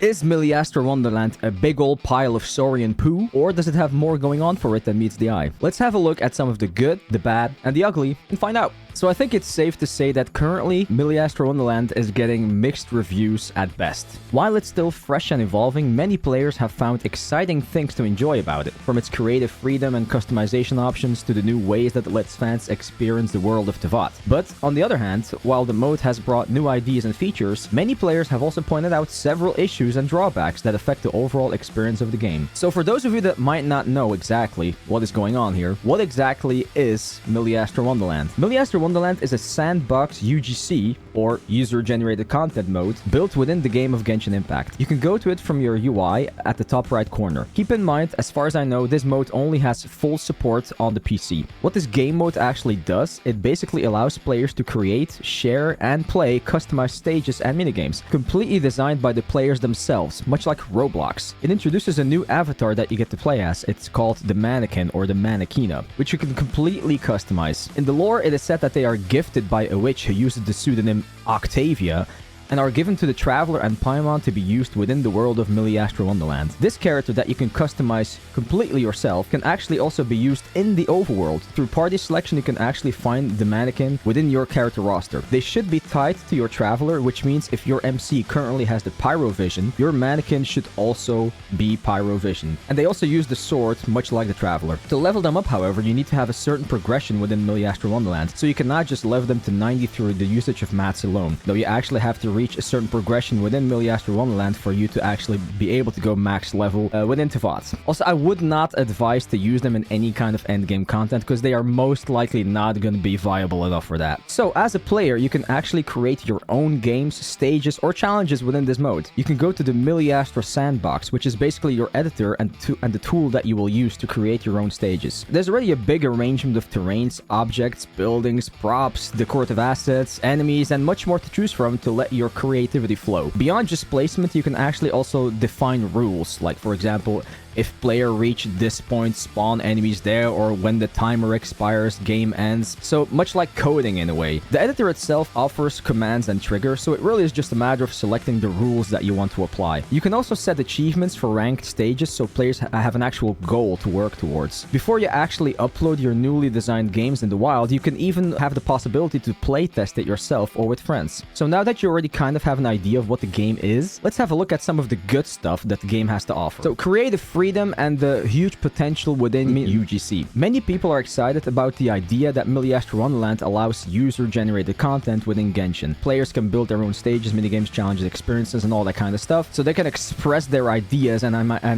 Is Miliastra Wonderland a big old pile of Saurian poo, or does it have more going on for it than meets the eye? Let's have a look at some of the good, the bad, and the ugly, and find out. So I think it's safe to say that currently, Miliastra Wonderland is getting mixed reviews at best. While it's still fresh and evolving, many players have found exciting things to enjoy about it, from its creative freedom and customization options to the new ways that it lets fans experience the world of Tevat. But on the other hand, while the mode has brought new ideas and features, many players have also pointed out several issues and drawbacks that affect the overall experience of the game. So for those of you that might not know exactly what is going on here, what exactly is Miliastra Wonderland? Miliastra Wonderland is a sandbox UGC, or user-generated content mode, built within the game of Genshin Impact. You can go to it from your UI at the top right corner. Keep in mind, as far as I know, this mode only has full support on the PC. What this game mode actually does, it basically allows players to create, share, and play customized stages and minigames, completely designed by the players themselves, much like Roblox. It introduces a new avatar that you get to play as. It's called the Manekin, or the Manekina, which you can completely customize. In the lore, it is said that they are gifted by a witch who uses the pseudonym Octavia, and are given to the Traveler and Paimon to be used within the world of Miliastra Wonderland. This character that you can customize completely yourself can actually also be used in the overworld. Through party selection, you can actually find the Manekin within your character roster. They should be tied to your Traveler, which means if your MC currently has the Pyro Vision, your Manekin should also be Pyro Vision. And they also use the sword, much like the Traveler. To level them up, however, you need to have a certain progression within Miliastra Wonderland, so you cannot just level them to 90 through the usage of mats alone. Though you actually have to reach a certain progression within Miliastra Wonderland for you to actually be able to go max level within Tevat. Also, I would not advise to use them in any kind of endgame content because they are most likely not going to be viable enough for that. So, as a player, you can actually create your own games, stages, or challenges within this mode. You can go to the Miliastra sandbox, which is basically your editor and the tool that you will use to create your own stages. There's already a big arrangement of terrains, objects, buildings, props, decorative assets, enemies, and much more to choose from to let your creativity flow. Beyond just placement, you can actually also define rules, like for example, if player reach this point, spawn enemies there, or when the timer expires, game ends. So much like coding in a way. The editor itself offers commands and triggers, so it really is just a matter of selecting the rules that you want to apply. You can also set achievements for ranked stages, so players have an actual goal to work towards. Before you actually upload your newly designed games in the wild, you can even have the possibility to playtest it yourself or with friends. So now that you already kind of have an idea of what the game is, let's have a look at some of the good stuff that the game has to offer. So creative freedom and the huge potential within UGC. Many people are excited about the idea that Miliastra Wonderland allows user-generated content within Genshin. Players can build their own stages, minigames, challenges, experiences, and all that kind of stuff, so they can express their ideas and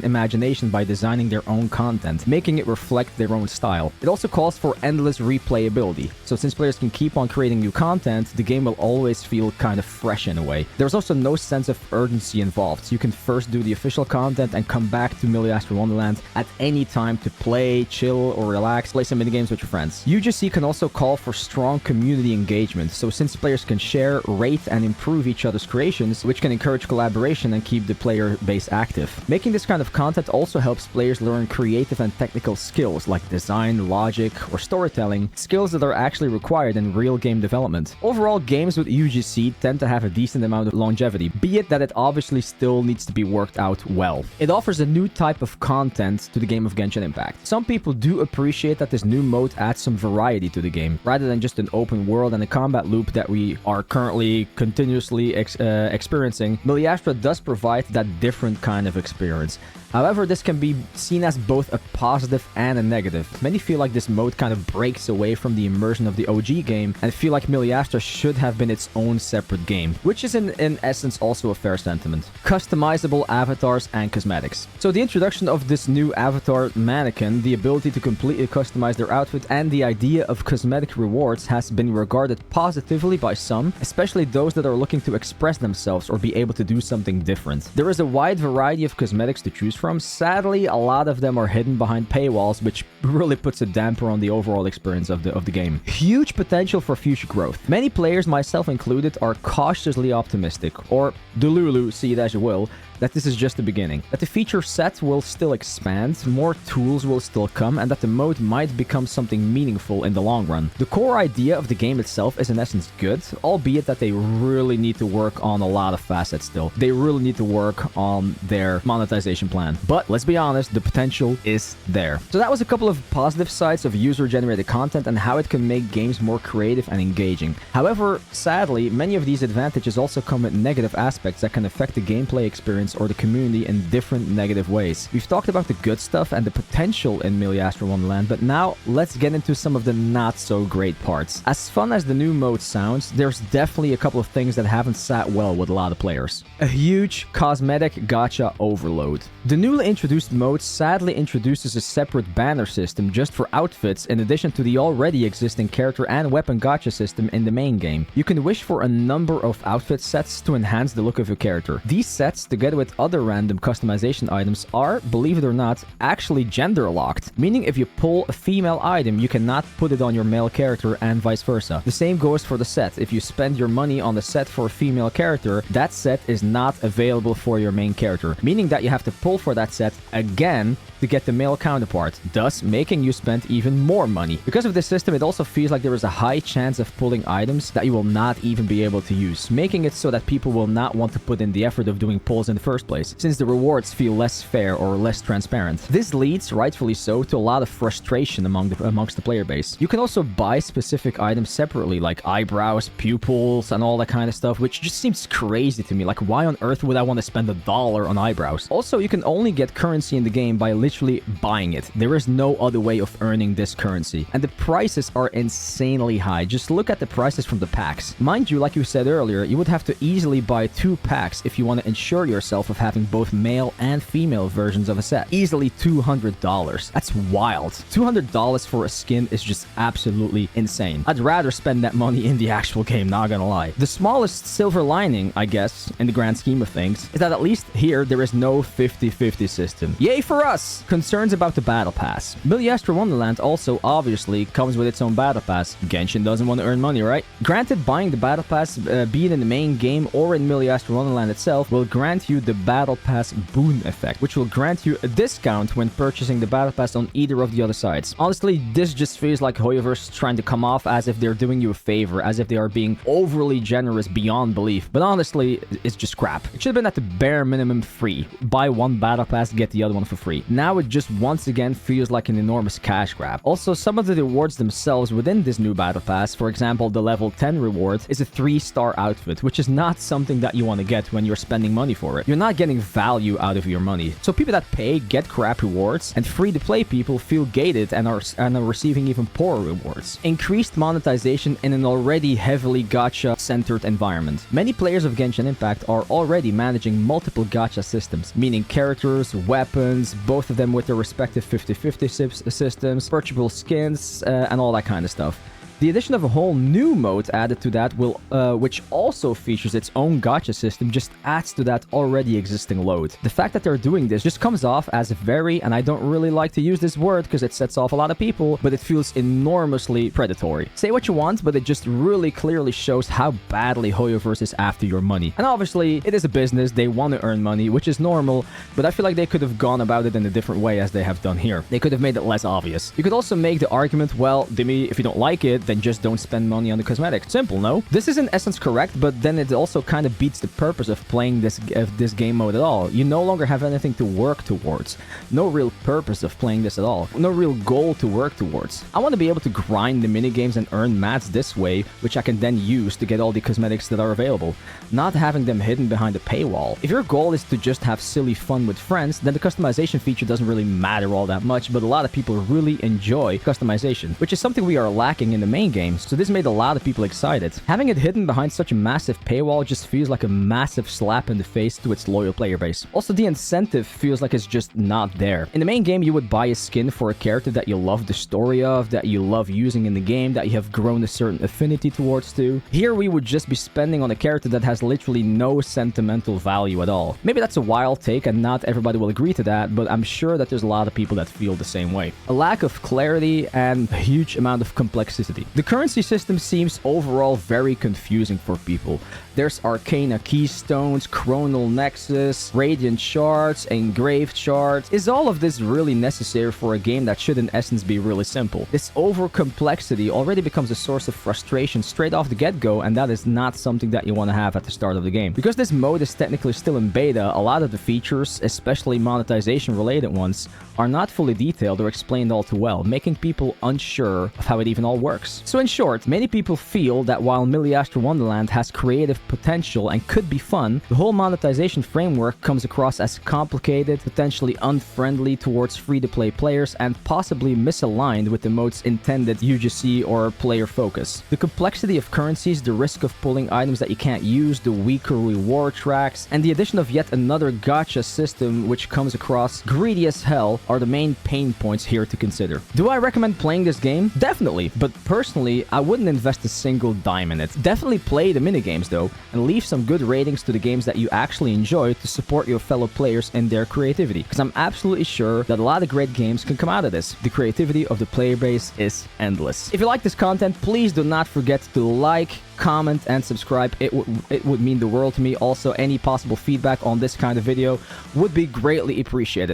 imagination by designing their own content, making it reflect their own style. It also calls for endless replayability, so since players can keep on creating new content, the game will always feel kind of fresh in a way. There's also no sense of urgency involved, so you can first do the official content and come back to Miliastra Wonderland at any time to play, chill, or relax, play some minigames with your friends. UGC can also call for strong community engagement, so since players can share, rate, and improve each other's creations, which can encourage collaboration and keep the player base active. Making this kind of content also helps players learn creative and technical skills like design, logic, or storytelling, skills that are actually required in real game development. Overall, games with UGC tend to have a decent amount of longevity, be it that it obviously still needs to be worked out well. It offers a new type of content to the game of Genshin Impact. Some people do appreciate that this new mode adds some variety to the game, rather than just an open world and a combat loop that we are currently continuously experiencing. Miliastra does provide that different kind of experience. However, this can be seen as both a positive and a negative. Many feel like this mode kind of breaks away from the immersion of the OG game and feel like Miliastra should have been its own separate game, which is in essence also a fair sentiment. Customizable avatars and cosmetics. So the introduction of this new avatar Manekin, the ability to completely customize their outfit, and the idea of cosmetic rewards has been regarded positively by some, especially those that are looking to express themselves or be able to do something different. There is a wide variety of cosmetics to choose from. Sadly, a lot of them are hidden behind paywalls, which really puts a damper on the overall experience of the game. Huge potential for future growth. Many players, myself included, are cautiously optimistic, or delulu, see it as you will, that this is just the beginning. That the feature set will still expand, more tools will still come, and that the mode might become something meaningful in the long run. The core idea of the game itself is in essence good, albeit that they really need to work on a lot of facets still. They really need to work on their monetization plan. But let's be honest, the potential is there. So that was a couple of positive sides of user-generated content and how it can make games more creative and engaging. However, sadly, many of these advantages also come with negative aspects that can affect the gameplay experience or the community in different negative ways. We've talked about the good stuff and the potential in Miliastra Wonderland, but now let's get into some of the not so great parts. As fun as the new mode sounds, there's definitely a couple of things that haven't sat well with a lot of players. A huge cosmetic gacha overload. The newly introduced mode sadly introduces a separate banner system just for outfits in addition to the already existing character and weapon gacha system in the main game. You can wish for a number of outfit sets to enhance the look of your character. These sets, together with other random customization items, are, believe it or not, actually gender locked, meaning if you pull a female item, you cannot put it on your male character and vice versa. The same goes for the set. If you spend your money on the set for a female character, that set is not available for your main character, meaning that you have to pull for that set again to get the male counterpart, thus making you spend even more money. Because of this system, it also feels like there is a high chance of pulling items that you will not even be able to use, making it so that people will not want to put in the effort of doing pulls in the first place, since the rewards feel less fair or less transparent. This leads, rightfully so, to a lot of frustration amongst the player base. You can also buy specific items separately, like eyebrows, pupils, and all that kind of stuff, which just seems crazy to me. Like, why on earth would I want to spend $1 on eyebrows? Also, you can only get currency in the game by literally buying it. There is no other way of earning this currency. And the prices are insanely high. Just look at the prices from the packs. Mind you, like you said earlier, you would have to easily buy 2 packs if you want to ensure yourself of having both male and female versions of a set. Easily $200. That's wild. $200 for a skin is just absolutely insane. I'd rather spend that money in the actual game, not gonna lie. The smallest silver lining, I guess, in the grand scheme of things, is that at least here there is no 50-50 system. Yay for us! Concerns about the battle pass. Miliastra Wonderland also obviously comes with its own battle pass. Genshin doesn't want to earn money, right? Granted, buying the battle pass, be it in the main game or in Miliastra Wonderland itself, will grant you the battle pass boon effect, which will grant you a discount when purchasing the battle pass on either of the other sides. Honestly, this just feels like Hoyoverse trying to come off as if they're doing you a favor, as if they are being overly generous beyond belief. But honestly, it's just crap. It should have been at the bare minimum free. Buy one battle pass, get the other one for free. Now it just once again feels like an enormous cash grab. Also, some of the rewards themselves within this new battle pass, for example, the level 10 reward, is a 3-star outfit, which is not something that you want to get when you're spending money for it. You're not getting value out of your money. So people that pay get crap rewards, and free-to-play people feel gated and are receiving even poorer rewards. Increased monetization in an already heavily gacha-centered environment. Many players of Genshin Impact are already managing multiple gacha systems, meaning characters, weapons, both of them with their respective 50-50 systems, purchasable skins, and all that kind of stuff. The addition of a whole new mode added to that will, which also features its own gacha system, just adds to that already existing load. The fact that they're doing this just comes off as very, and I don't really like to use this word because it sets off a lot of people, but it feels enormously predatory. Say what you want, but it just really clearly shows how badly Hoyoverse is after your money. And obviously, it is a business, they want to earn money, which is normal, but I feel like they could have gone about it in a different way as they have done here. They could have made it less obvious. You could also make the argument, well, Dimi, if you don't like it, then just don't spend money on the cosmetic. Simple, no? This is in essence correct, but then it also kind of beats the purpose of playing this game mode at all. You no longer have anything to work towards. No real purpose of playing this at all. No real goal to work towards. I want to be able to grind the minigames and earn mats this way, which I can then use to get all the cosmetics that are available, not having them hidden behind a paywall. If your goal is to just have silly fun with friends, then the customization feature doesn't really matter all that much, but a lot of people really enjoy customization, which is something we are lacking in the main game. So this made a lot of people excited. Having it hidden behind such a massive paywall just feels like a massive slap in the face to its loyal player base. Also, the incentive feels like it's just not there. In the main game, you would buy a skin for a character that you love the story of, that you love using in the game, that you have grown a certain affinity towards too. Here, we would just be spending on a character that has literally no sentimental value at all. Maybe that's a wild take and not everybody will agree to that, but I'm sure that there's a lot of people that feel the same way. A lack of clarity and a huge amount of complexity. currency. The currency system seems overall very confusing for people. There's Arcana Keystones, Chronal Nexus, Radiant Shards, Engraved Shards. Is all of this really necessary for a game that should in essence be really simple? This over-complexity already becomes a source of frustration straight off the get-go, and that is not something that you want to have at the start of the game. Because this mode is technically still in beta, a lot of the features, especially monetization-related ones, are not fully detailed or explained all too well, making people unsure of how it even all works. So in short, many people feel that while Miliastra Wonderland has creative potential and could be fun, the whole monetization framework comes across as complicated, potentially unfriendly towards free-to-play players, and possibly misaligned with the mode's intended UGC or player focus. The complexity of currencies, the risk of pulling items that you can't use, the weaker reward tracks, and the addition of yet another gacha system which comes across greedy as hell are the main pain points here to consider. Do I recommend playing this game? Definitely, but personally, I wouldn't invest a single dime in it. Definitely play the minigames though, and leave some good ratings to the games that you actually enjoy to support your fellow players in their creativity, because I'm absolutely sure that a lot of great games can come out of this. The creativity of the player base is endless. If you like this content, please do not forget to like, comment, and subscribe. It would mean the world to me. Also, any possible feedback on this kind of video would be greatly appreciated.